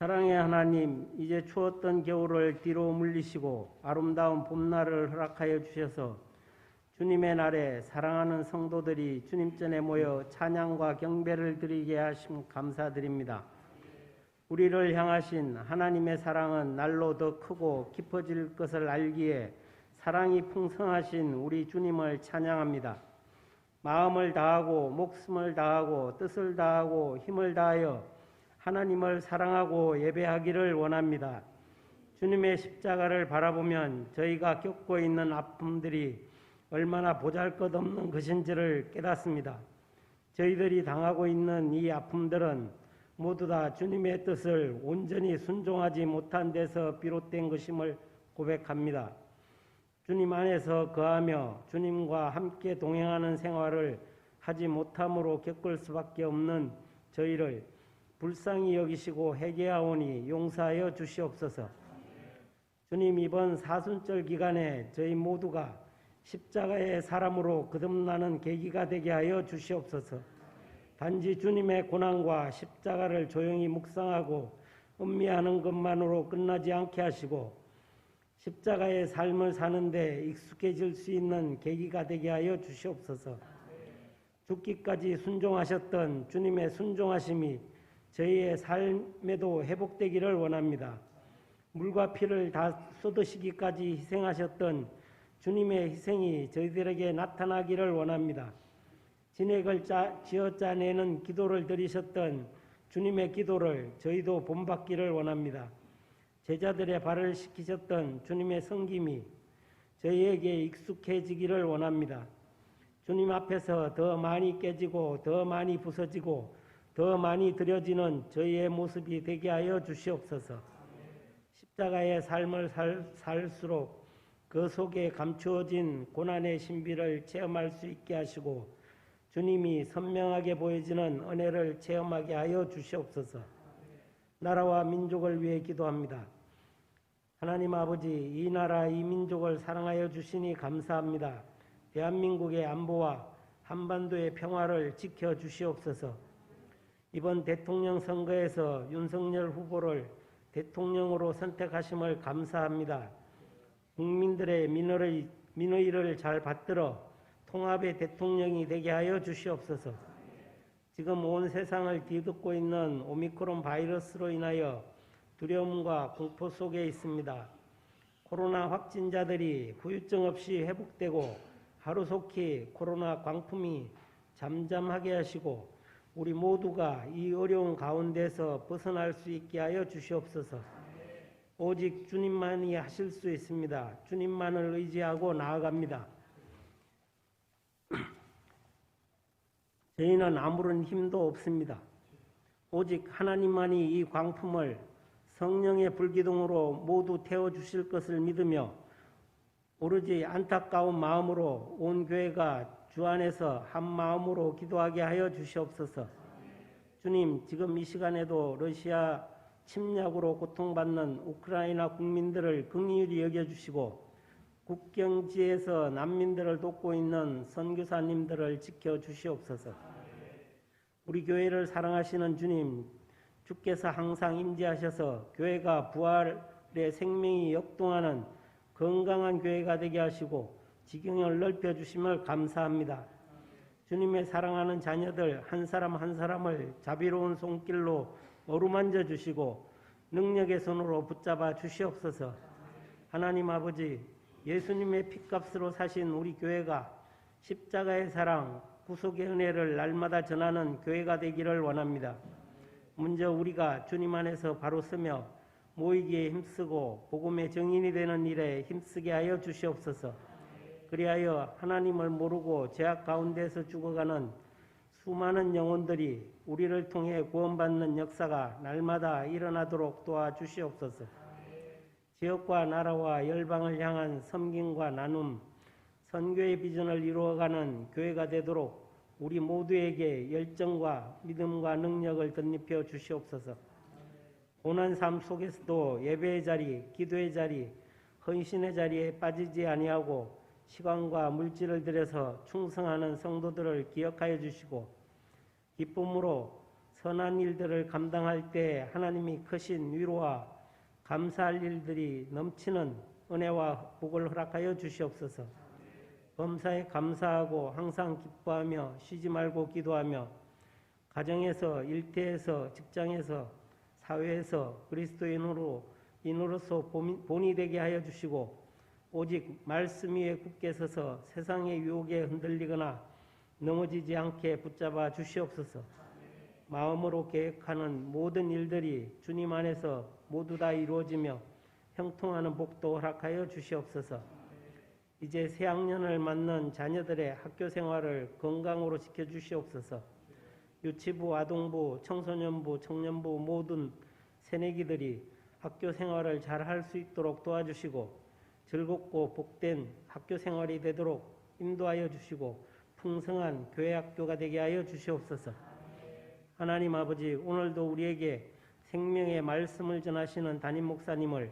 사랑의 하나님, 이제 추웠던 겨울을 뒤로 물리시고 아름다운 봄날을 허락하여 주셔서 주님의 날에 사랑하는 성도들이 주님 전에 모여 찬양과 경배를 드리게 하심 감사드립니다. 우리를 향하신 하나님의 사랑은 날로 더 크고 깊어질 것을 알기에 사랑이 풍성하신 우리 주님을 찬양합니다. 마음을 다하고 목숨을 다하고 뜻을 다하고 힘을 다하여 하나님을 사랑하고 예배하기를 원합니다. 주님의 십자가를 바라보면 저희가 겪고 있는 아픔들이 얼마나 보잘것없는 것인지를 깨닫습니다. 저희들이 당하고 있는 이 아픔들은 모두 다 주님의 뜻을 온전히 순종하지 못한 데서 비롯된 것임을 고백합니다. 주님 안에서 거하며 주님과 함께 동행하는 생활을 하지 못함으로 겪을 수밖에 없는 저희를 불쌍히 여기시고 회개하오니 용서하여 주시옵소서. 주님, 이번 사순절 기간에 저희 모두가 십자가의 사람으로 거듭나는 계기가 되게 하여 주시옵소서. 단지 주님의 고난과 십자가를 조용히 묵상하고 음미하는 것만으로 끝나지 않게 하시고 십자가의 삶을 사는데 익숙해질 수 있는 계기가 되게 하여 주시옵소서. 죽기까지 순종하셨던 주님의 순종하심이 저희의 삶에도 회복되기를 원합니다. 물과 피를 다 쏟으시기까지 희생하셨던 주님의 희생이 저희들에게 나타나기를 원합니다. 진액을 쥐어짜내는 기도를 드리셨던 주님의 기도를 저희도 본받기를 원합니다. 제자들의 발을 씻기셨던 주님의 섬김이 저희에게 익숙해지기를 원합니다. 주님 앞에서 더 많이 깨지고 더 많이 부서지고 더 많이 드려지는 저희의 모습이 되게 하여 주시옵소서. 십자가의 삶을 살수록 그 속에 감추어진 고난의 신비를 체험할 수 있게 하시고 주님이 선명하게 보여지는 은혜를 체험하게 하여 주시옵소서. 나라와 민족을 위해 기도합니다. 하나님 아버지, 이 나라 이 민족을 사랑하여 주시니 감사합니다. 대한민국의 안보와 한반도의 평화를 지켜주시옵소서. 이번 대통령 선거에서 윤석열 후보를 대통령으로 선택하심을 감사합니다. 국민들의 민의를 잘 받들어 통합의 대통령이 되게 하여 주시옵소서. 지금 온 세상을 뒤덮고 있는 오미크론 바이러스로 인하여 두려움과 공포 속에 있습니다. 코로나 확진자들이 후유증 없이 회복되고 하루속히 코로나 광풍이 잠잠하게 하시고 우리 모두가 이 어려운 가운데서 벗어날 수 있게 하여 주시옵소서. 오직 주님만이 하실 수 있습니다. 주님만을 의지하고 나아갑니다. 저희는 아무런 힘도 없습니다. 오직 하나님만이 이 광풍을 성령의 불기둥으로 모두 태워주실 것을 믿으며 오로지 안타까운 마음으로 온 교회가 주 안에서 한 마음으로 기도하게 하여 주시옵소서. 주님, 지금 이 시간에도 러시아 침략으로 고통받는 우크라이나 국민들을 긍휼히 여겨주시고 국경지에서 난민들을 돕고 있는 선교사님들을 지켜주시옵소서. 우리 교회를 사랑하시는 주님, 주께서 항상 임재하셔서 교회가 부활의 생명이 역동하는 건강한 교회가 되게 하시고 지경을 넓혀주심을 감사합니다. 주님의 사랑하는 자녀들 한 사람 한 사람을 자비로운 손길로 어루만져 주시고 능력의 손으로 붙잡아 주시옵소서. 하나님 아버지, 예수님의 핏값으로 사신 우리 교회가 십자가의 사랑, 구속의 은혜를 날마다 전하는 교회가 되기를 원합니다. 먼저 우리가 주님 안에서 바로 서며 모이기에 힘쓰고 복음의 정인이 되는 일에 힘쓰게 하여 주시옵소서. 그리하여 하나님을 모르고 죄악 가운데서 죽어가는 수많은 영혼들이 우리를 통해 구원받는 역사가 날마다 일어나도록 도와주시옵소서. 지역과 나라와 열방을 향한 섬김과 나눔, 선교의 비전을 이루어가는 교회가 되도록 우리 모두에게 열정과 믿음과 능력을 덧입혀 주시옵소서. 고난 삶 속에서도 예배의 자리, 기도의 자리, 헌신의 자리에 빠지지 아니하고 시간과 물질을 들여서 충성하는 성도들을 기억하여 주시고 기쁨으로 선한 일들을 감당할 때 하나님이 크신 위로와 감사할 일들이 넘치는 은혜와 복을 허락하여 주시옵소서. 범사에 감사하고 항상 기뻐하며 쉬지 말고 기도하며 가정에서, 일터에서, 직장에서, 사회에서 그리스도인으로서 본이 되게 하여 주시고 오직 말씀 위에 굳게 서서 세상의 유혹에 흔들리거나 넘어지지 않게 붙잡아 주시옵소서. 마음으로 계획하는 모든 일들이 주님 안에서 모두 다 이루어지며 형통하는 복도 허락하여 주시옵소서. 이제 새학년을 맞는 자녀들의 학교 생활을 건강으로 지켜주시옵소서. 유치부, 아동부, 청소년부, 청년부 모든 새내기들이 학교 생활을 잘 할 수 있도록 도와주시고 즐겁고 복된 학교 생활이 되도록 인도하여 주시고 풍성한 교회 학교가 되게 하여 주시옵소서. 하나님 아버지, 오늘도 우리에게 생명의 말씀을 전하시는 담임 목사님을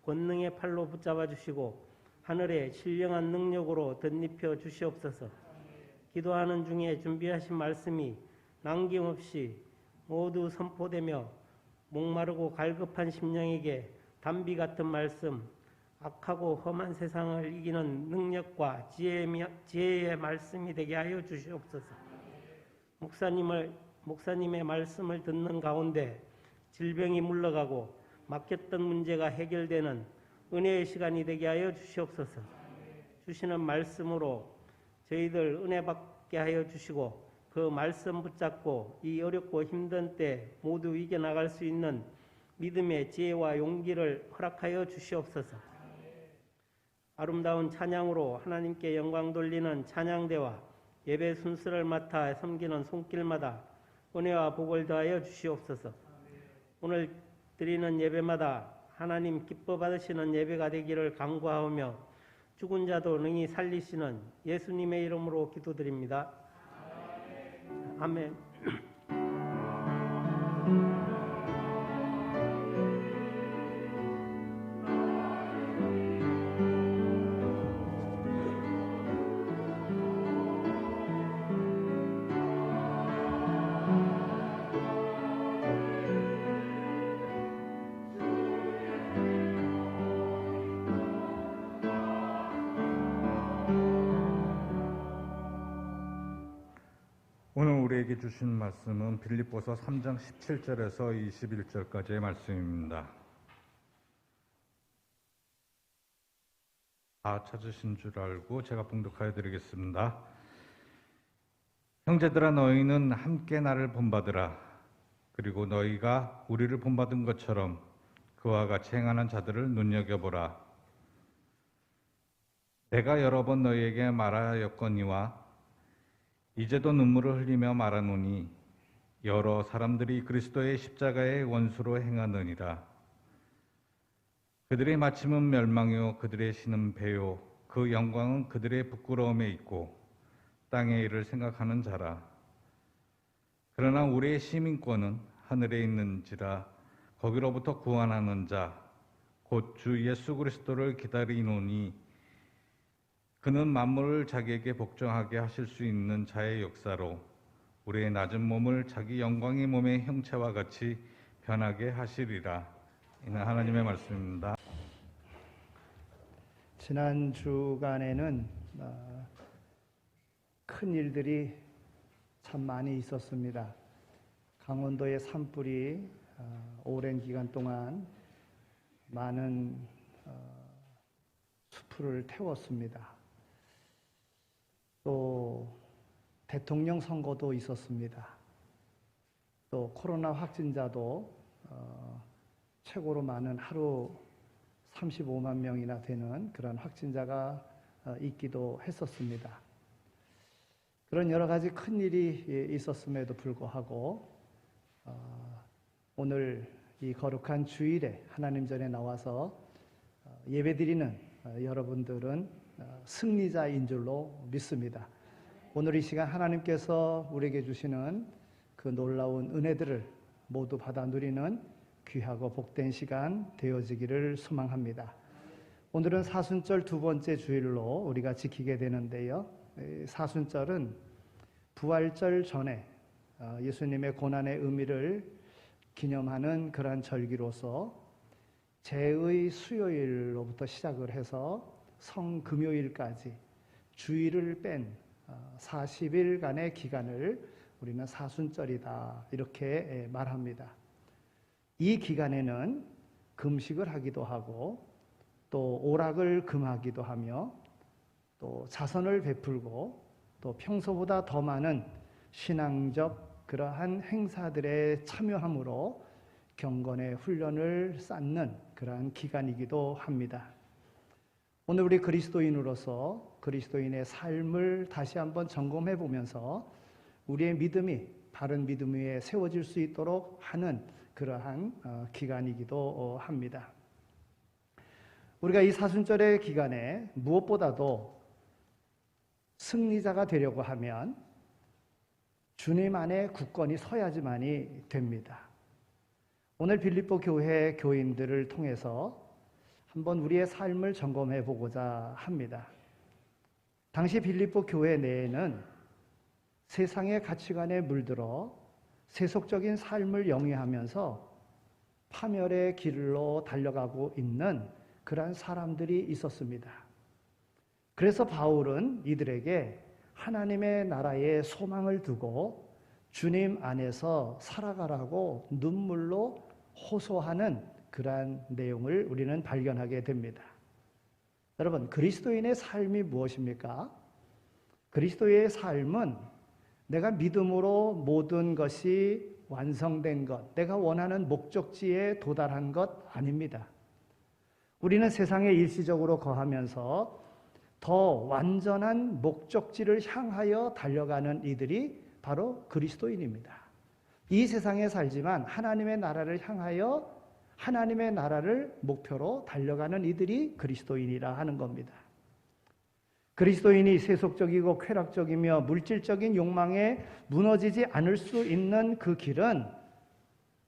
권능의 팔로 붙잡아 주시고 하늘의 신령한 능력으로 덧입혀 주시옵소서. 기도하는 중에 준비하신 말씀이 남김없이 모두 선포되며 목마르고 갈급한 심령에게 단비 같은 말씀, 악하고 험한 세상을 이기는 능력과 지혜의 말씀이 되게 하여 주시옵소서. 목사님의 말씀을 듣는 가운데 질병이 물러가고 막혔던 문제가 해결되는 은혜의 시간이 되게 하여 주시옵소서. 주시는 말씀으로 저희들 은혜 받게 하여 주시고 그 말씀 붙잡고 이 어렵고 힘든 때 모두 이겨나갈 수 있는 믿음의 지혜와 용기를 허락하여 주시옵소서. 아름다운 찬양으로 하나님께 영광 돌리는 찬양대와 예배 순서를 맡아 섬기는 손길마다 은혜와 복을 더하여 주시옵소서. 오늘 드리는 예배마다 하나님 기뻐 받으시는 예배가 되기를 간구하오며 죽은 자도 능히 살리시는 예수님의 이름으로 기도드립니다. 아멘. 오늘 우리에게 주신 말씀은 빌립보서 3장 17절에서 21절까지의 말씀입니다. 다 찾으신 줄 알고 제가 봉독하여 드리겠습니다. 형제들아, 너희는 함께 나를 본받으라. 그리고 너희가 우리를 본받은 것처럼 그와 같이 행하는 자들을 눈여겨보라. 내가 여러 번 너희에게 말하였거니와 이제도 눈물을 흘리며 말하노니 여러 사람들이 그리스도의 십자가의 원수로 행하느니라. 그들의 마침은 멸망이요 그들의 신은 배요 그 영광은 그들의 부끄러움에 있고 땅의 일을 생각하는 자라. 그러나 우리의 시민권은 하늘에 있는지라 거기로부터 구원하는 자 곧 주 예수 그리스도를 기다리노니 그는 만물을 자기에게 복종하게 하실 수 있는 자의 역사로 우리의 낮은 몸을 자기 영광의 몸의 형체와 같이 변하게 하시리라. 이는 하나님의 말씀입니다. 지난 주간에는 큰 일들이 참 많이 있었습니다. 강원도의 산불이 오랜 기간 동안 많은 숲을 태웠습니다. 또 대통령 선거도 있었습니다. 또 코로나 확진자도 최고로 많은 하루 35만 명이나 되는 그런 확진자가 있기도 했었습니다. 그런 여러 가지 큰 일이 있었음에도 불구하고 오늘 이 거룩한 주일에 하나님 전에 나와서 예배드리는 여러분들은 승리자인 줄로 믿습니다. 오늘 이 시간 하나님께서 우리에게 주시는 그 놀라운 은혜들을 모두 받아 누리는 귀하고 복된 시간 되어지기를 소망합니다. 오늘은 사순절 두 번째 주일로 우리가 지키게 되는데요. 사순절은 부활절 전에 예수님의 고난의 의미를 기념하는 그러한 절기로서 제의 수요일로부터 시작을 해서 성금요일까지 주일을 뺀 40일간의 기간을 우리는 사순절이다 이렇게 말합니다. 이 기간에는 금식을 하기도 하고 또 오락을 금하기도 하며 또 자선을 베풀고 또 평소보다 더 많은 신앙적 그러한 행사들에 참여함으로 경건의 훈련을 쌓는 그러한 기간이기도 합니다. 오늘 우리 그리스도인으로서 그리스도인의 삶을 다시 한번 점검해 보면서 우리의 믿음이 바른 믿음 위에 세워질 수 있도록 하는 그러한 기간이기도 합니다. 우리가 이 사순절의 기간에 무엇보다도 승리자가 되려고 하면 주님 안에 굳건히 서야지만이 됩니다. 오늘 빌립보 교회 교인들을 통해서 한번 우리의 삶을 점검해 보고자 합니다. 당시 빌립보 교회 내에는 세상의 가치관에 물들어 세속적인 삶을 영위하면서 파멸의 길로 달려가고 있는 그러한 사람들이 있었습니다. 그래서 바울은 이들에게 하나님의 나라에 소망을 두고 주님 안에서 살아가라고 눈물로 호소하는 그러한 내용을 우리는 발견하게 됩니다. 여러분, 그리스도인의 삶이 무엇입니까? 그리스도의 삶은 내가 믿음으로 모든 것이 완성된 것, 내가 원하는 목적지에 도달한 것 아닙니다. 우리는 세상에 일시적으로 거하면서 더 완전한 목적지를 향하여 달려가는 이들이 바로 그리스도인입니다. 이 세상에 살지만 하나님의 나라를 향하여 하나님의 나라를 목표로 달려가는 이들이 그리스도인이라 하는 겁니다. 그리스도인이 세속적이고 쾌락적이며 물질적인 욕망에 무너지지 않을 수 있는 그 길은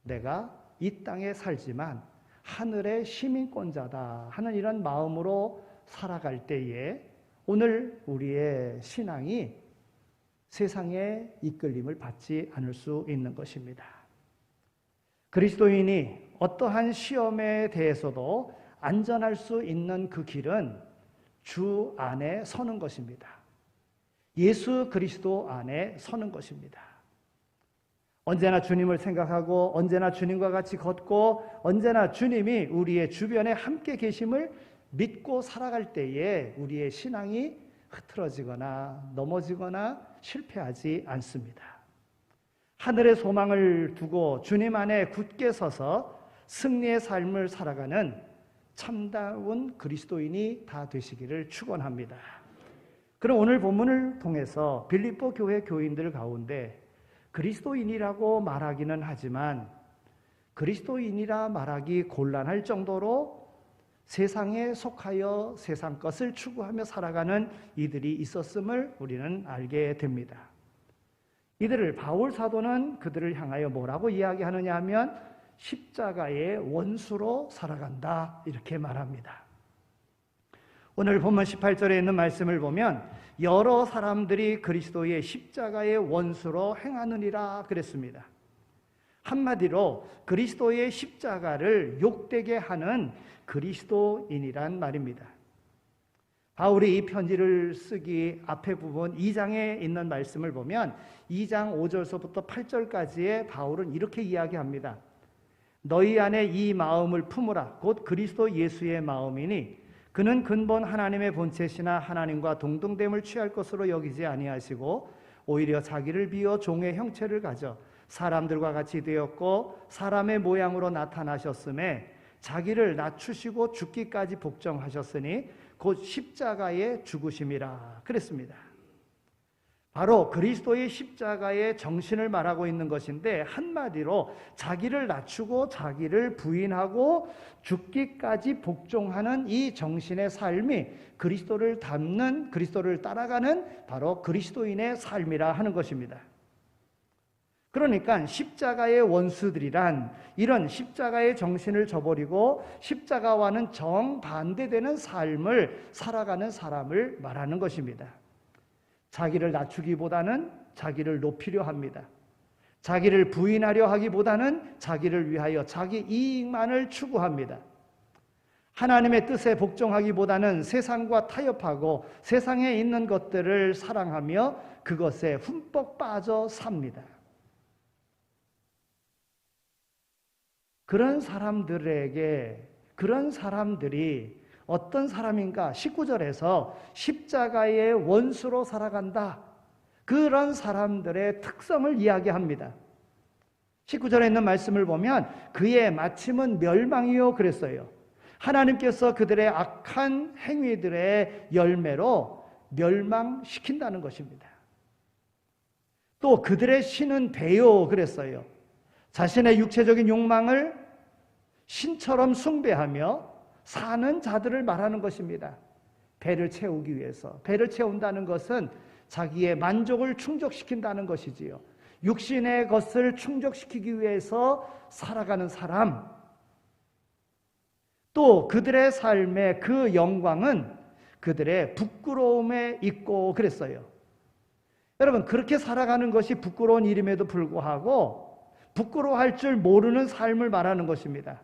내가 이 땅에 살지만 하늘의 시민권자다 하는 이런 마음으로 살아갈 때에 오늘 우리의 신앙이 세상의 이끌림을 받지 않을 수 있는 것입니다. 그리스도인이 어떠한 시험에 대해서도 안전할 수 있는 그 길은 주 안에 서는 것입니다. 예수 그리스도 안에 서는 것입니다. 언제나 주님을 생각하고 언제나 주님과 같이 걷고 언제나 주님이 우리의 주변에 함께 계심을 믿고 살아갈 때에 우리의 신앙이 흐트러지거나 넘어지거나 실패하지 않습니다. 하늘의 소망을 두고 주님 안에 굳게 서서 승리의 삶을 살아가는 참다운 그리스도인이 다 되시기를 축원합니다. 그럼 오늘 본문을 통해서 빌립보 교회 교인들 가운데 그리스도인이라고 말하기는 하지만 그리스도인이라 말하기 곤란할 정도로 세상에 속하여 세상 것을 추구하며 살아가는 이들이 있었음을 우리는 알게 됩니다. 이들을 바울 사도는 그들을 향하여 뭐라고 이야기하느냐 하면 십자가의 원수로 살아간다 이렇게 말합니다. 오늘 본문 18절에 있는 말씀을 보면 여러 사람들이 그리스도의 십자가의 원수로 행하느니라 그랬습니다. 한마디로 그리스도의 십자가를 욕되게 하는 그리스도인이란 말입니다. 바울이 이 편지를 쓰기 앞에 부분 2장에 있는 말씀을 보면 2장 5절서부터 8절까지의 바울은 이렇게 이야기합니다. 너희 안에 이 마음을 품으라. 곧 그리스도 예수의 마음이니 그는 근본 하나님의 본체시나 하나님과 동등됨을 취할 것으로 여기지 아니하시고 오히려 자기를 비워 종의 형체를 가져 사람들과 같이 되었고 사람의 모양으로 나타나셨음에 자기를 낮추시고 죽기까지 복종하셨으니 곧 십자가의 죽으심이라 그랬습니다. 바로 그리스도의 십자가의 정신을 말하고 있는 것인데 한마디로 자기를 낮추고 자기를 부인하고 죽기까지 복종하는 이 정신의 삶이 그리스도를 닮는 그리스도를 따라가는 바로 그리스도인의 삶이라 하는 것입니다. 그러니까 십자가의 원수들이란 이런 십자가의 정신을 저버리고 십자가와는 정반대되는 삶을 살아가는 사람을 말하는 것입니다. 자기를 낮추기보다는 자기를 높이려 합니다. 자기를 부인하려 하기보다는 자기를 위하여 자기 이익만을 추구합니다. 하나님의 뜻에 복종하기보다는 세상과 타협하고 세상에 있는 것들을 사랑하며 그것에 흠뻑 빠져 삽니다. 그런 사람들이 어떤 사람인가? 19절에서 십자가의 원수로 살아간다. 그런 사람들의 특성을 이야기합니다. 19절에 있는 말씀을 보면 그의 마침은 멸망이요 그랬어요. 하나님께서 그들의 악한 행위들의 열매로 멸망시킨다는 것입니다. 또 그들의 신은 배요 그랬어요. 자신의 육체적인 욕망을 신처럼 숭배하며 사는 자들을 말하는 것입니다. 배를 채우기 위해서. 배를 채운다는 것은 자기의 만족을 충족시킨다는 것이지요. 육신의 것을 충족시키기 위해서 살아가는 사람. 또 그들의 삶의 그 영광은 그들의 부끄러움에 있고 그랬어요. 여러분, 그렇게 살아가는 것이 부끄러운 일임에도 불구하고 부끄러워할 줄 모르는 삶을 말하는 것입니다.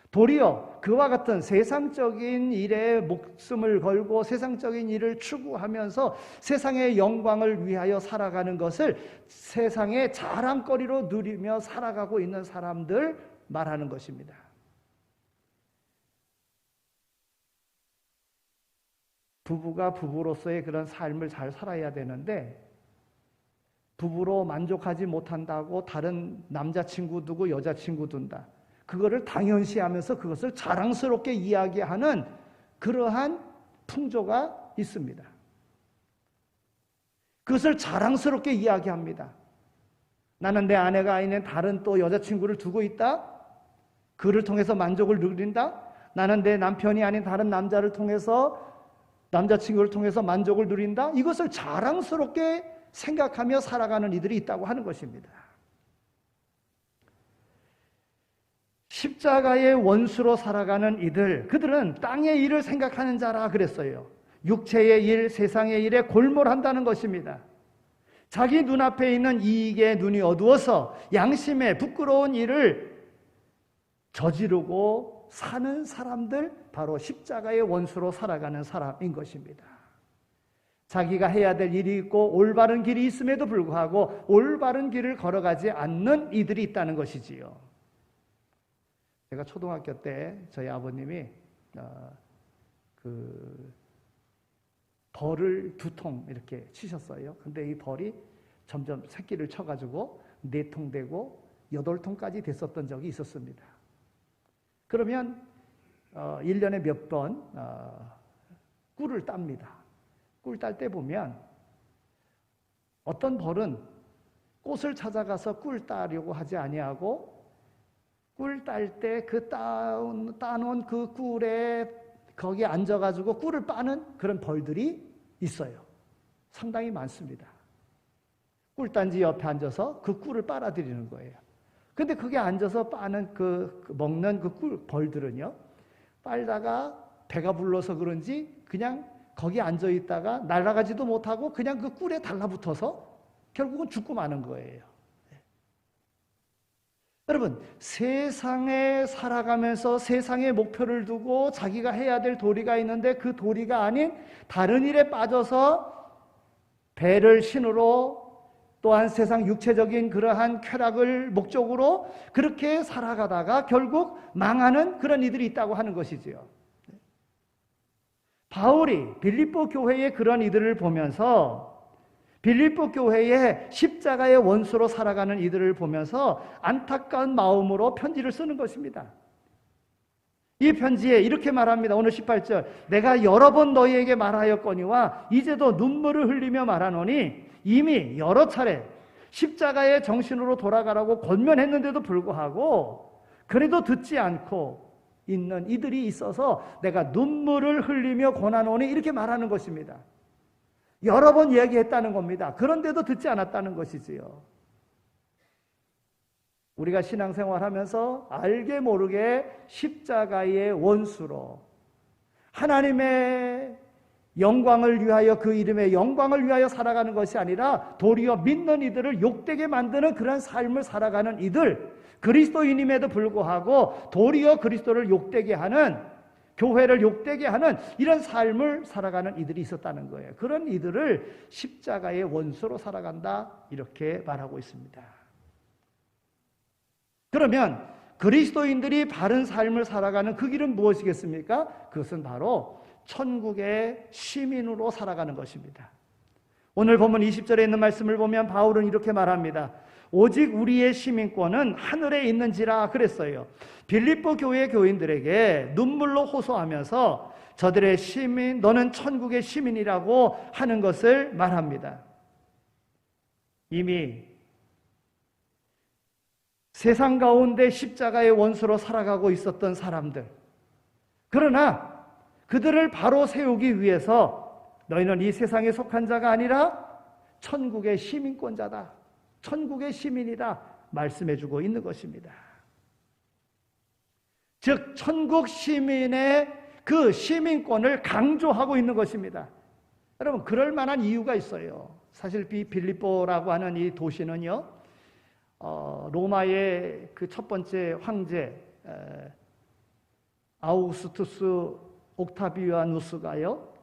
도리어 그와 같은 세상적인 일에 목숨을 걸고 세상적인 일을 추구하면서 세상의 영광을 위하여 살아가는 것을 세상의 자랑거리로 누리며 살아가고 있는 사람들 말하는 것입니다. 부부가 부부로서의 그런 삶을 잘 살아야 되는데 부부로 만족하지 못한다고 다른 남자친구 두고 여자친구 둔다. 그거를 당연시하면서 그것을 자랑스럽게 이야기하는 그러한 풍조가 있습니다. 그것을 자랑스럽게 이야기합니다. 나는 내 아내가 아닌 다른 또 여자친구를 두고 있다. 그를 통해서 만족을 누린다. 나는 내 남편이 아닌 다른 남자친구를 통해서 만족을 누린다. 이것을 자랑스럽게 생각하며 살아가는 이들이 있다고 하는 것입니다. 십자가의 원수로 살아가는 이들, 그들은 땅의 일을 생각하는 자라 그랬어요. 육체의 일, 세상의 일에 골몰한다는 것입니다. 자기 눈앞에 있는 이익에 눈이 어두워서 양심에 부끄러운 일을 저지르고 사는 사람들, 바로 십자가의 원수로 살아가는 사람인 것입니다. 자기가 해야 될 일이 있고 올바른 길이 있음에도 불구하고 올바른 길을 걸어가지 않는 이들이 있다는 것이지요. 제가 초등학교 때 저희 아버님이 벌을 2통 이렇게 치셨어요. 근데 이 벌이 점점 새끼를 쳐가지고 4통 되고 8통까지 됐었던 적이 있었습니다. 그러면 1년에 몇 번 꿀을 땁니다. 꿀 딸 때 보면 어떤 벌은 꽃을 찾아가서 꿀 따려고 하지 아니하고 꿀 딸 때 그 따놓은 그 꿀에 거기에 앉아가지고 꿀을 빠는 그런 벌들이 있어요. 상당히 많습니다. 꿀단지 옆에 앉아서 그 꿀을 빨아들이는 거예요. 근데 그게 앉아서 빠는 먹는 그 꿀 벌들은요, 빨다가 배가 불러서 그런지 그냥 거기 앉아 있다가 날아가지도 못하고 그냥 그 꿀에 달라붙어서 결국은 죽고 마는 거예요. 여러분, 세상에 살아가면서 세상의 목표를 두고 자기가 해야 될 도리가 있는데 그 도리가 아닌 다른 일에 빠져서 배를 신으로 또한 세상 육체적인 그러한 쾌락을 목적으로 그렇게 살아가다가 결국 망하는 그런 이들이 있다고 하는 것이지요. 바울이 빌립보 교회의 그런 이들을 보면서 빌립보 교회의 십자가의 원수로 살아가는 이들을 보면서 안타까운 마음으로 편지를 쓰는 것입니다. 이 편지에 이렇게 말합니다. 오늘 18절, 내가 여러 번 너희에게 말하였거니와 이제도 눈물을 흘리며 말하노니 이미 여러 차례 십자가의 정신으로 돌아가라고 권면했는데도 불구하고 그래도 듣지 않고 있는 이들이 있어서 내가 눈물을 흘리며 권하노니 이렇게 말하는 것입니다. 여러 번 이야기했다는 겁니다. 그런데도 듣지 않았다는 것이지요. 우리가 신앙생활하면서 알게 모르게 십자가의 원수로 하나님의 영광을 위하여, 그 이름의 영광을 위하여 살아가는 것이 아니라 도리어 믿는 이들을 욕되게 만드는 그런 삶을 살아가는 이들, 그리스도인임에도 불구하고 도리어 그리스도를 욕되게 하는, 교회를 욕되게 하는 이런 삶을 살아가는 이들이 있었다는 거예요. 그런 이들을 십자가의 원수로 살아간다, 이렇게 말하고 있습니다. 그러면 그리스도인들이 바른 삶을 살아가는 그 길은 무엇이겠습니까? 그것은 바로 천국의 시민으로 살아가는 것입니다. 오늘 본문 20절에 있는 말씀을 보면 바울은 이렇게 말합니다. 오직 우리의 시민권은 하늘에 있는지라 그랬어요. 빌립보 교회 교인들에게 눈물로 호소하면서 저들의 시민, 너는 천국의 시민이라고 하는 것을 말합니다. 이미 세상 가운데 십자가의 원수로 살아가고 있었던 사람들, 그러나 그들을 바로 세우기 위해서 너희는 이 세상에 속한 자가 아니라 천국의 시민권자다, 천국의 시민이다 말씀해주고 있는 것입니다. 즉 천국 시민의 그 시민권을 강조하고 있는 것입니다. 여러분, 그럴 만한 이유가 있어요. 사실 빌립보라고 하는 이 도시는요, 로마의 그 첫 번째 황제 아우구스투스 옥타비아누스가요,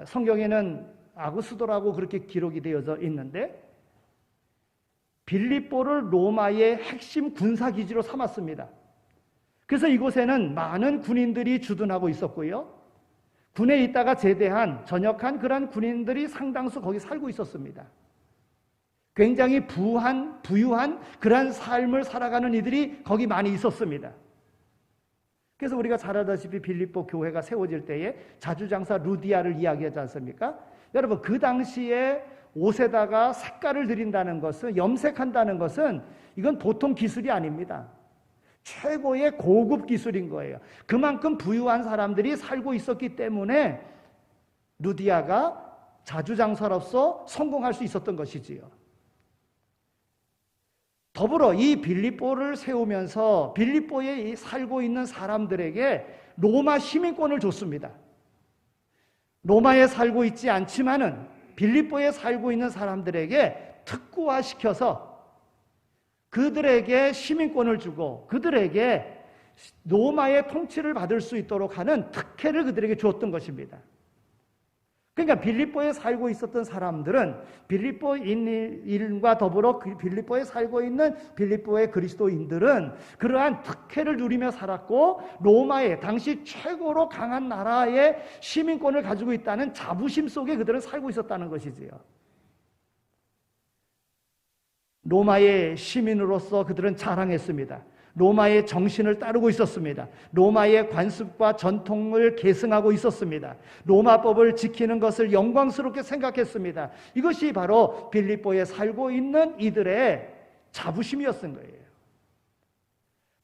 성경에는 아구스도라고 그렇게 기록이 되어져 있는데, 빌립보를 로마의 핵심 군사기지로 삼았습니다. 그래서 이곳에는 많은 군인들이 주둔하고 있었고요, 군에 있다가 제대한, 전역한 그런 군인들이 상당수 거기 살고 있었습니다. 굉장히 부유한 그런 삶을 살아가는 이들이 거기 많이 있었습니다. 그래서 우리가 잘 알다시피 빌립보 교회가 세워질 때에 자주장사 루디아를 이야기하지 않습니까? 여러분, 그 당시에 옷에다가 색깔을 들인다는 것은, 염색한다는 것은 이건 보통 기술이 아닙니다. 최고의 고급 기술인 거예요. 그만큼 부유한 사람들이 살고 있었기 때문에 루디아가 자주장사로서 성공할 수 있었던 것이지요. 더불어 이 빌립보를 세우면서 빌립보에 살고 있는 사람들에게 로마 시민권을 줬습니다. 로마에 살고 있지 않지만은 빌립보에 살고 있는 사람들에게 특구화시켜서 그들에게 시민권을 주고 그들에게 로마의 통치를 받을 수 있도록 하는 특혜를 그들에게 주었던 것입니다. 그러니까 빌립보에 살고 있었던 사람들은 빌립보인과 더불어 빌립보에 살고 있는 빌립보의 그리스도인들은 그러한 특혜를 누리며 살았고, 로마의 당시 최고로 강한 나라의 시민권을 가지고 있다는 자부심 속에 그들은 살고 있었다는 것이지요. 로마의 시민으로서 그들은 자랑했습니다. 로마의 정신을 따르고 있었습니다. 로마의 관습과 전통을 계승하고 있었습니다. 로마법을 지키는 것을 영광스럽게 생각했습니다. 이것이 바로 빌립보에 살고 있는 이들의 자부심이었던 거예요.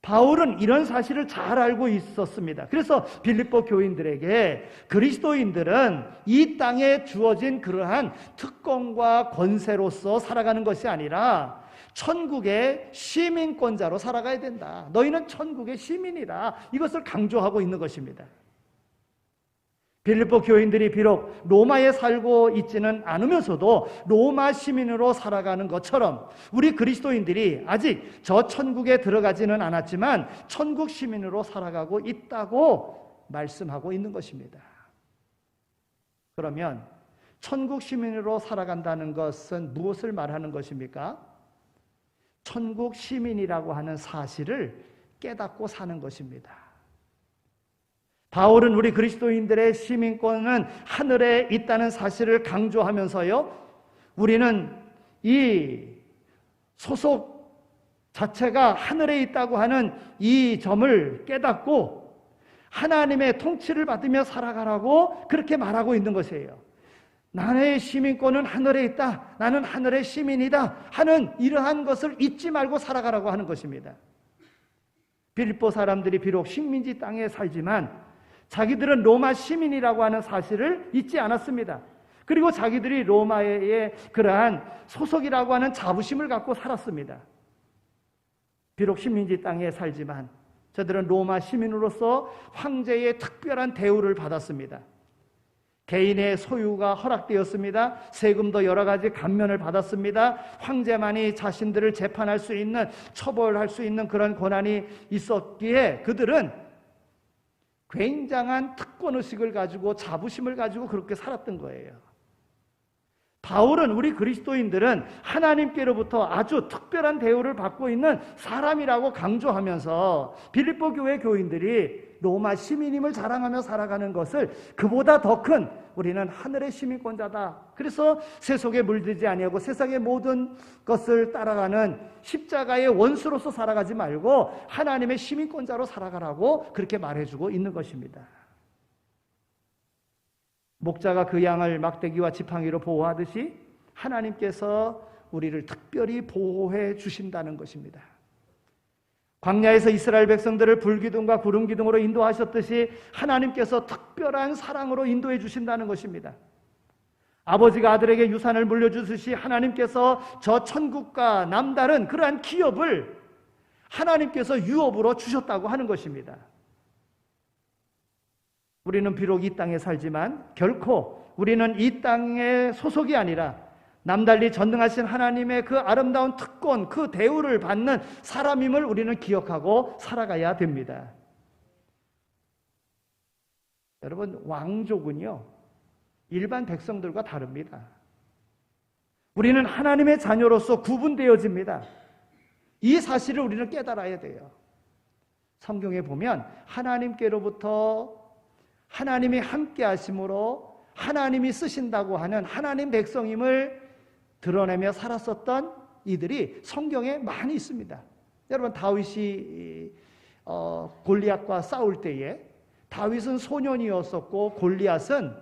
바울은 이런 사실을 잘 알고 있었습니다. 그래서 빌립보 교인들에게 그리스도인들은 이 땅에 주어진 그러한 특권과 권세로서 살아가는 것이 아니라 천국의 시민권자로 살아가야 된다. 너희는 천국의 시민이다. 이것을 강조하고 있는 것입니다. 빌립보 교인들이 비록 로마에 살고 있지는 않으면서도 로마 시민으로 살아가는 것처럼 우리 그리스도인들이 아직 저 천국에 들어가지는 않았지만 천국 시민으로 살아가고 있다고 말씀하고 있는 것입니다. 그러면 천국 시민으로 살아간다는 것은 무엇을 말하는 것입니까? 천국 시민이라고 하는 사실을 깨닫고 사는 것입니다. 바울은 우리 그리스도인들의 시민권은 하늘에 있다는 사실을 강조하면서요, 우리는 이 소속 자체가 하늘에 있다고 하는 이 점을 깨닫고 하나님의 통치를 받으며 살아가라고 그렇게 말하고 있는 것이에요. 나의 시민권은 하늘에 있다, 나는 하늘의 시민이다 하는 이러한 것을 잊지 말고 살아가라고 하는 것입니다. 빌립보 사람들이 비록 식민지 땅에 살지만 자기들은 로마 시민이라고 하는 사실을 잊지 않았습니다. 그리고 자기들이 로마의 그러한 소속이라고 하는 자부심을 갖고 살았습니다. 비록 식민지 땅에 살지만 저들은 로마 시민으로서 황제의 특별한 대우를 받았습니다. 개인의 소유가 허락되었습니다. 세금도 여러 가지 감면을 받았습니다. 황제만이 자신들을 재판할 수 있는, 처벌할 수 있는 그런 권한이 있었기에 그들은 굉장한 특권의식을 가지고 자부심을 가지고 그렇게 살았던 거예요. 바울은 우리 그리스도인들은 하나님께로부터 아주 특별한 대우를 받고 있는 사람이라고 강조하면서 빌립보 교회 교인들이 로마 시민임을 자랑하며 살아가는 것을 그보다 더 큰 우리는 하늘의 시민권자다. 그래서 세속에 물들지 아니하고 세상의 모든 것을 따라가는 십자가의 원수로서 살아가지 말고 하나님의 시민권자로 살아가라고 그렇게 말해주고 있는 것입니다. 목자가 그 양을 막대기와 지팡이로 보호하듯이 하나님께서 우리를 특별히 보호해 주신다는 것입니다. 광야에서 이스라엘 백성들을 불기둥과 구름기둥으로 인도하셨듯이 하나님께서 특별한 사랑으로 인도해 주신다는 것입니다. 아버지가 아들에게 유산을 물려주듯이 하나님께서 저 천국과 남다른 그러한 기업을 하나님께서 유업으로 주셨다고 하는 것입니다. 우리는 비록 이 땅에 살지만 결코 우리는 이 땅의 소속이 아니라 남달리 전능하신 하나님의 그 아름다운 특권, 그 대우를 받는 사람임을 우리는 기억하고 살아가야 됩니다. 여러분, 왕족은요, 일반 백성들과 다릅니다. 우리는 하나님의 자녀로서 구분되어집니다. 이 사실을 우리는 깨달아야 돼요. 성경에 보면 하나님께로부터 하나님이 함께 하심으로 하나님이 쓰신다고 하는 하나님 백성임을 드러내며 살았었던 이들이 성경에 많이 있습니다. 여러분, 다윗이 골리앗과 싸울 때에 다윗은 소년이었었고 골리앗은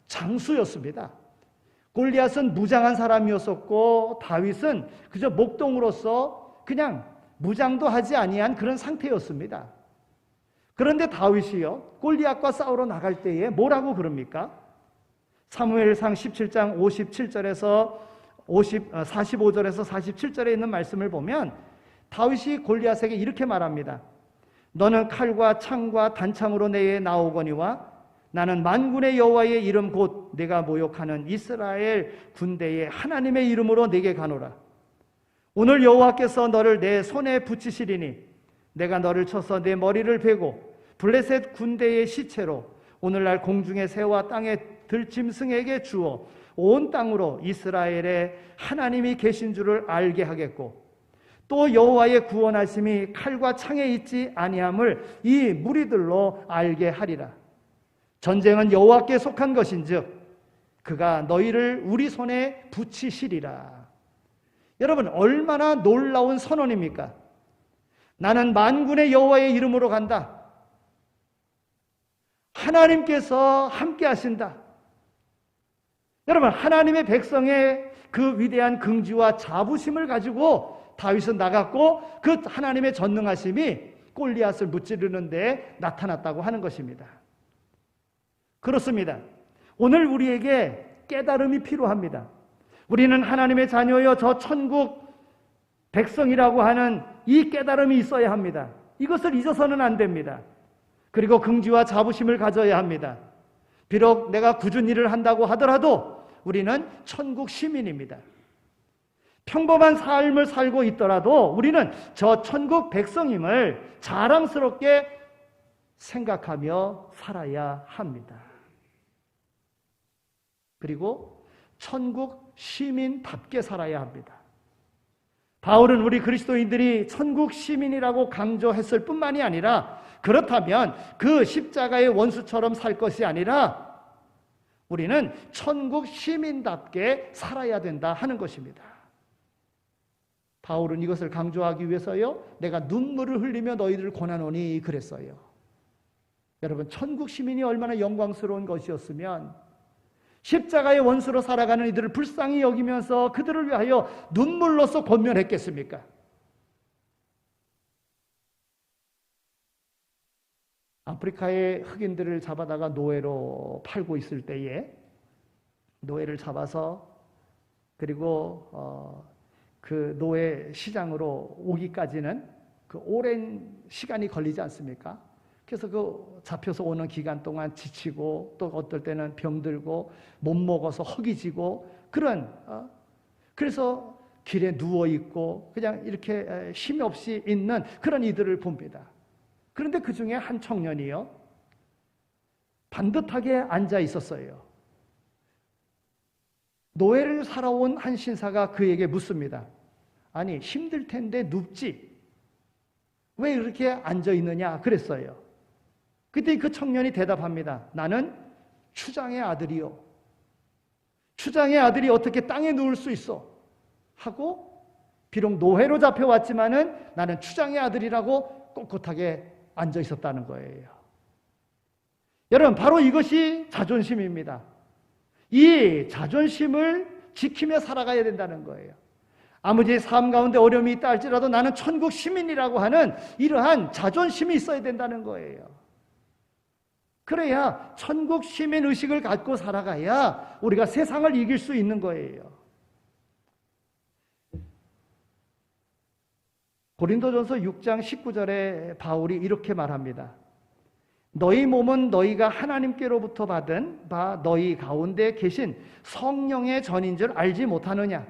장수였습니다. 골리앗은 무장한 사람이었었고 다윗은 그저 목동으로서 그냥 무장도 하지 아니한 그런 상태였습니다. 그런데 다윗이요, 골리앗과 싸우러 나갈 때에 뭐라고 그럽니까? 사무엘상 17장 47절에서 45절에서 47절에 있는 말씀을 보면 다윗이 골리앗에게 이렇게 말합니다. 너는 칼과 창과 단창으로 내게 나오거니와 나는 만군의 여호와의 이름 곧 내가 모욕하는 이스라엘 군대의 하나님의 이름으로 내게 가노라. 오늘 여호와께서 너를 내 손에 붙이시리니 내가 너를 쳐서 내 머리를 베고 블레셋 군대의 시체로 오늘날 공중의 새와 땅의 들짐승에게 주어 온 땅으로 이스라엘의 하나님이 계신 줄을 알게 하겠고 또 여호와의 구원하심이 칼과 창에 있지 아니함을 이 무리들로 알게 하리라. 전쟁은 여호와께 속한 것인즉 그가 너희를 우리 손에 붙이시리라. 여러분, 얼마나 놀라운 선언입니까? 나는 만군의 여호와의 이름으로 간다. 하나님께서 함께 하신다. 여러분, 하나님의 백성의 그 위대한 긍지와 자부심을 가지고 다윗은 나갔고 그 하나님의 전능하심이 골리앗을 무찌르는 데 나타났다고 하는 것입니다. 그렇습니다. 오늘 우리에게 깨달음이 필요합니다. 우리는 하나님의 자녀여 저 천국 백성이라고 하는 이 깨달음이 있어야 합니다. 이것을 잊어서는 안 됩니다. 그리고 긍지와 자부심을 가져야 합니다. 비록 내가 굳은 일을 한다고 하더라도 우리는 천국 시민입니다. 평범한 삶을 살고 있더라도 우리는 저 천국 백성임을 자랑스럽게 생각하며 살아야 합니다. 그리고 천국 시민답게 살아야 합니다. 바울은 우리 그리스도인들이 천국 시민이라고 강조했을 뿐만이 아니라 그렇다면 그 십자가의 원수처럼 살 것이 아니라 우리는 천국 시민답게 살아야 된다 하는 것입니다. 바울은 이것을 강조하기 위해서요, 내가 눈물을 흘리며 너희들을 권하노니 그랬어요. 여러분, 천국 시민이 얼마나 영광스러운 것이었으면 십자가의 원수로 살아가는 이들을 불쌍히 여기면서 그들을 위하여 눈물로써 권면했겠습니까? 아프리카의 흑인들을 잡아다가 노예로 팔고 있을 때에 노예를 잡아서 그리고 그 노예 시장으로 오기까지는 그 오랜 시간이 걸리지 않습니까? 그래서 그 잡혀서 오는 기간 동안 지치고 또 어떨 때는 병들고 못 먹어서 허기지고 그런 그래서 길에 누워 있고 그냥 이렇게 힘이 없이 있는 그런 이들을 봅니다. 그런데 그 중에 한 청년이요, 반듯하게 앉아 있었어요. 노예를 살아온 한 신사가 그에게 묻습니다. 아니, 힘들 텐데 눕지 왜 이렇게 앉아 있느냐 그랬어요. 그때 그 청년이 대답합니다. 나는 추장의 아들이요. 추장의 아들이 어떻게 땅에 누울 수 있어? 하고 비록 노예로 잡혀왔지만은 나는 추장의 아들이라고 꼿꼿하게 앉아 있었다는 거예요. 여러분, 바로 이것이 자존심입니다. 이 자존심을 지키며 살아가야 된다는 거예요. 아무리 삶 가운데 어려움이 있다 할지라도 나는 천국 시민이라고 하는 이러한 자존심이 있어야 된다는 거예요. 그래야 천국 시민 의식을 갖고 살아가야 우리가 세상을 이길 수 있는 거예요. 고린도전서 6장 19절에 바울이 이렇게 말합니다. 너희 몸은 너희가 하나님께로부터 받은 바 너희 가운데 계신 성령의 전인 줄 알지 못하느냐?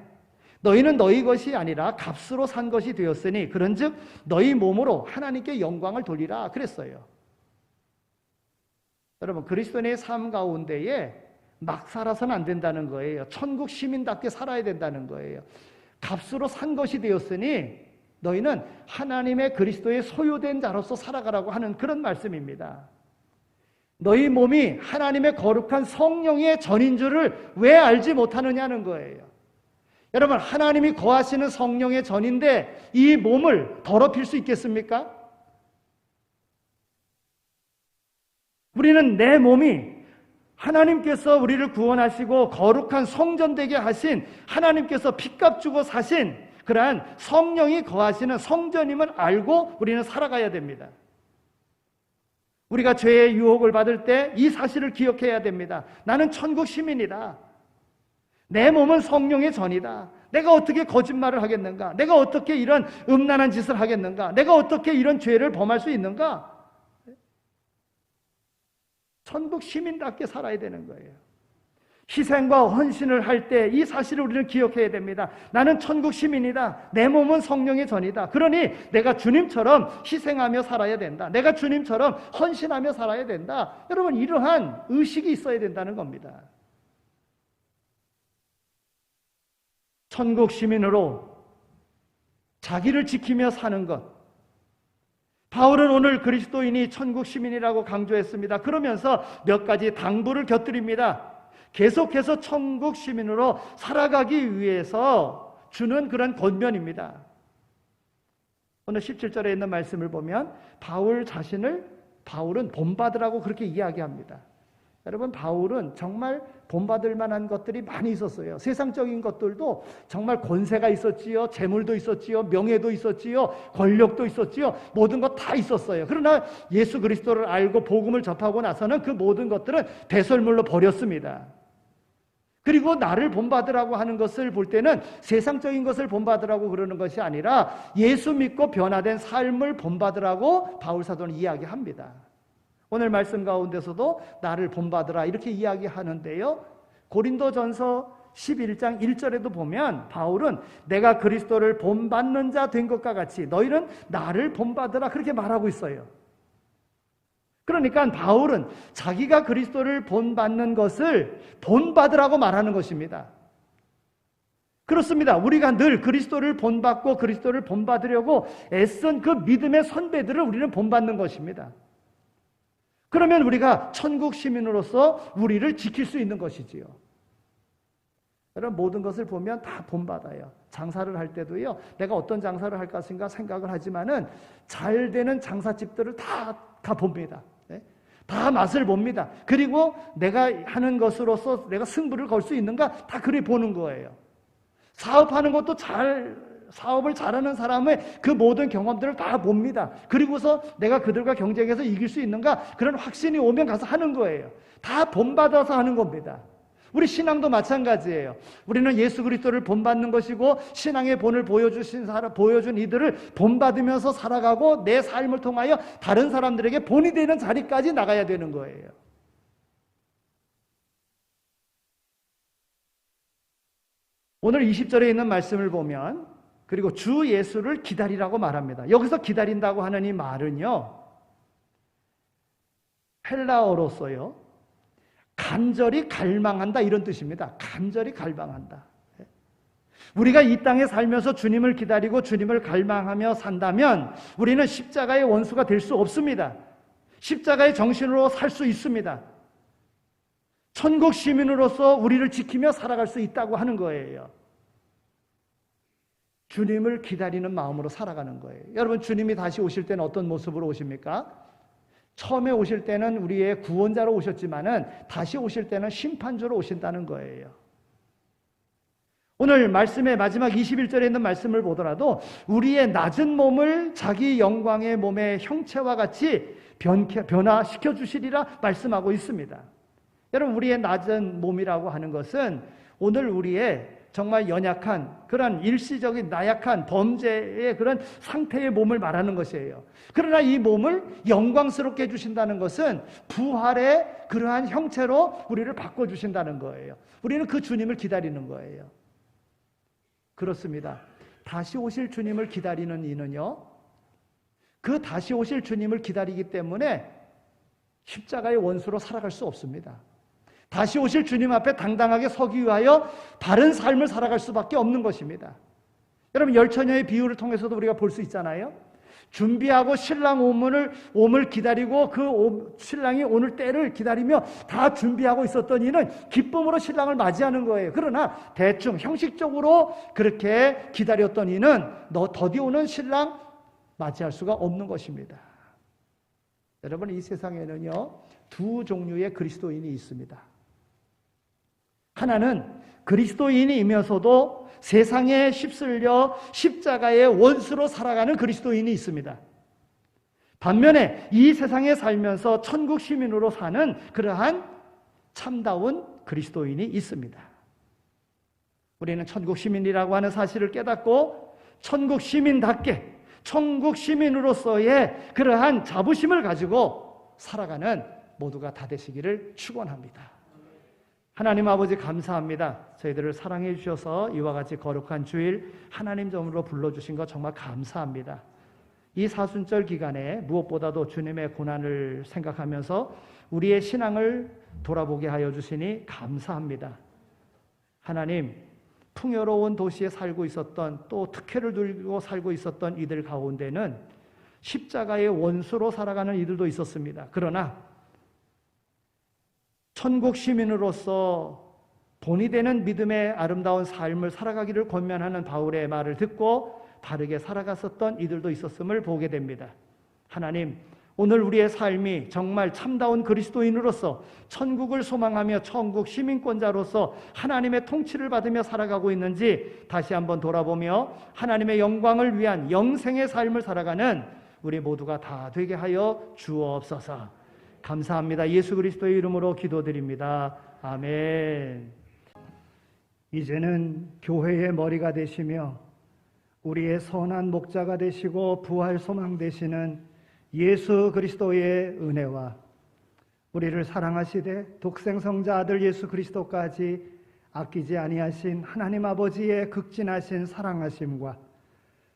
너희는 너희 것이 아니라 값으로 산 것이 되었으니 그런즉 너희 몸으로 하나님께 영광을 돌리라 그랬어요. 여러분, 그리스도인의 삶 가운데에 막 살아서는 안 된다는 거예요. 천국 시민답게 살아야 된다는 거예요. 값으로 산 것이 되었으니 너희는 하나님의 그리스도의 소유된 자로서 살아가라고 하는 그런 말씀입니다. 너희 몸이 하나님의 거룩한 성령의 전인 줄을 왜 알지 못하느냐는 거예요. 여러분, 하나님이 거하시는 성령의 전인데 이 몸을 더럽힐 수 있겠습니까? 우리는 내 몸이 하나님께서 우리를 구원하시고 거룩한 성전되게 하신 하나님께서 핏값 주고 사신 그러한 성령이 거하시는 성전임을 알고 우리는 살아가야 됩니다. 우리가 죄의 유혹을 받을 때 이 사실을 기억해야 됩니다. 나는 천국 시민이다. 내 몸은 성령의 전이다. 내가 어떻게 거짓말을 하겠는가? 내가 어떻게 이런 음란한 짓을 하겠는가? 내가 어떻게 이런 죄를 범할 수 있는가? 천국 시민답게 살아야 되는 거예요. 희생과 헌신을 할 때 이 사실을 우리는 기억해야 됩니다. 나는 천국 시민이다. 내 몸은 성령의 전이다. 그러니 내가 주님처럼 희생하며 살아야 된다. 내가 주님처럼 헌신하며 살아야 된다. 여러분, 이러한 의식이 있어야 된다는 겁니다. 천국 시민으로 자기를 지키며 사는 것. 바울은 오늘 그리스도인이 천국 시민이라고 강조했습니다. 그러면서 몇 가지 당부를 곁들입니다. 계속해서 천국 시민으로 살아가기 위해서 주는 그런 권면입니다. 오늘 17절에 있는 말씀을 보면 바울은 본받으라고 그렇게 이야기합니다. 여러분, 바울은 정말 본받을 만한 것들이 많이 있었어요. 세상적인 것들도 정말 권세가 있었지요, 재물도 있었지요, 명예도 있었지요, 권력도 있었지요, 모든 것 다 있었어요. 그러나 예수 그리스도를 알고 복음을 접하고 나서는 그 모든 것들은 배설물로 버렸습니다. 그리고 나를 본받으라고 하는 것을 볼 때는 세상적인 것을 본받으라고 그러는 것이 아니라 예수 믿고 변화된 삶을 본받으라고 바울 사도는 이야기합니다. 오늘 말씀 가운데서도 나를 본받으라 이렇게 이야기하는데요. 고린도전서 11장 1절에도 보면 바울은 내가 그리스도를 본받는 자 된 것과 같이 너희는 나를 본받으라 그렇게 말하고 있어요. 그러니까 바울은 자기가 그리스도를 본받는 것을 본받으라고 말하는 것입니다. 그렇습니다. 우리가 늘 그리스도를 본받고 그리스도를 본받으려고 애쓴 그 믿음의 선배들을 우리는 본받는 것입니다. 그러면 우리가 천국 시민으로서 우리를 지킬 수 있는 것이지요. 여러분, 모든 것을 보면 다 본받아요. 장사를 할 때도요, 내가 어떤 장사를 할까 생각을 하지만은 잘 되는 장사집들을 다 봅니다. 네? 다 맛을 봅니다. 그리고 내가 하는 것으로서 내가 승부를 걸 수 있는가 다 그래 보는 거예요. 사업하는 것도 사업을 잘하는 사람의 그 모든 경험들을 다 봅니다. 그리고서 내가 그들과 경쟁해서 이길 수 있는가 그런 확신이 오면 가서 하는 거예요. 다 본받아서 하는 겁니다. 우리 신앙도 마찬가지예요. 우리는 예수 그리스도를 본받는 것이고 신앙의 본을 보여준 이들을 본받으면서 살아가고 내 삶을 통하여 다른 사람들에게 본이 되는 자리까지 나가야 되는 거예요. 오늘 20절에 있는 말씀을 보면 그리고 주 예수를 기다리라고 말합니다. 여기서 기다린다고 하는 이 말은요, 헬라어로서요, 간절히 갈망한다 이런 뜻입니다. 간절히 갈망한다. 우리가 이 땅에 살면서 주님을 기다리고 주님을 갈망하며 산다면 우리는 십자가의 원수가 될 수 없습니다. 십자가의 정신으로 살 수 있습니다. 천국 시민으로서 우리를 지키며 살아갈 수 있다고 하는 거예요. 주님을 기다리는 마음으로 살아가는 거예요. 여러분, 주님이 다시 오실 때는 어떤 모습으로 오십니까? 처음에 오실 때는 우리의 구원자로 오셨지만은 다시 오실 때는 심판주로 오신다는 거예요. 오늘 말씀의 마지막 21절에 있는 말씀을 보더라도 우리의 낮은 몸을 자기 영광의 몸의 형체와 같이 변화시켜 주시리라 말씀하고 있습니다. 여러분, 우리의 낮은 몸이라고 하는 것은 오늘 우리의 정말 연약한 그런 일시적인 나약한 범죄의 그런 상태의 몸을 말하는 것이에요. 그러나 이 몸을 영광스럽게 해주신다는 것은 부활의 그러한 형체로 우리를 바꿔주신다는 거예요. 우리는 그 주님을 기다리는 거예요. 그렇습니다. 다시 오실 주님을 기다리는 이는요, 그 다시 오실 주님을 기다리기 때문에 십자가의 원수로 살아갈 수 없습니다. 다시 오실 주님 앞에 당당하게 서기 위하여 바른 삶을 살아갈 수밖에 없는 것입니다. 여러분, 열처녀의 비유를 통해서도 우리가 볼 수 있잖아요. 준비하고 신랑 옴을 기다리고 그 신랑이 오늘 때를 기다리며 다 준비하고 있었던 이는 기쁨으로 신랑을 맞이하는 거예요. 그러나 대충 형식적으로 그렇게 기다렸던 이는 더디 오는 신랑 맞이할 수가 없는 것입니다. 여러분, 이 세상에는요, 두 종류의 그리스도인이 있습니다. 하나는 그리스도인이면서도 세상에 휩쓸려 십자가의 원수로 살아가는 그리스도인이 있습니다. 반면에 이 세상에 살면서 천국 시민으로 사는 그러한 참다운 그리스도인이 있습니다. 우리는 천국 시민이라고 하는 사실을 깨닫고 천국 시민답게 천국 시민으로서의 그러한 자부심을 가지고 살아가는 모두가 다 되시기를 축원합니다. 하나님 아버지, 감사합니다. 저희들을 사랑해 주셔서 이와 같이 거룩한 주일 하나님 점으로 불러주신 것 정말 감사합니다. 이 사순절 기간에 무엇보다도 주님의 고난을 생각하면서 우리의 신앙을 돌아보게 하여 주시니 감사합니다. 하나님, 풍요로운 도시에 살고 있었던, 또 특혜를 누리고 살고 있었던 이들 가운데는 십자가의 원수로 살아가는 이들도 있었습니다. 그러나 천국 시민으로서 본이 되는 믿음의 아름다운 삶을 살아가기를 권면하는 바울의 말을 듣고 바르게 살아갔었던 이들도 있었음을 보게 됩니다. 하나님, 오늘 우리의 삶이 정말 참다운 그리스도인으로서 천국을 소망하며 천국 시민권자로서 하나님의 통치를 받으며 살아가고 있는지 다시 한번 돌아보며 하나님의 영광을 위한 영생의 삶을 살아가는 우리 모두가 다 되게 하여 주옵소서. 감사합니다. 예수 그리스도의 이름으로 기도드립니다. 아멘. 이제는 교회의 머리가 되시며 우리의 선한 목자가 되시고 부활 소망 되시는 예수 그리스도의 은혜와 우리를 사랑하시되 독생성자 아들 예수 그리스도까지 아끼지 아니하신 하나님 아버지의 극진하신 사랑하심과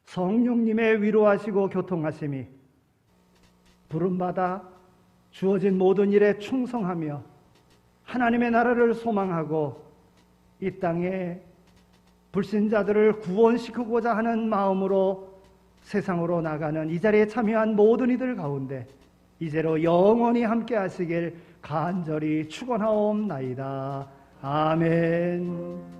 성령님의 위로하시고 교통하심이 부름받아 주어진 모든 일에 충성하며 하나님의 나라를 소망하고 이 땅에 불신자들을 구원시키고자 하는 마음으로 세상으로 나가는 이 자리에 참여한 모든 이들 가운데 이제로 영원히 함께 하시길 간절히 축원하옵나이다. 아멘.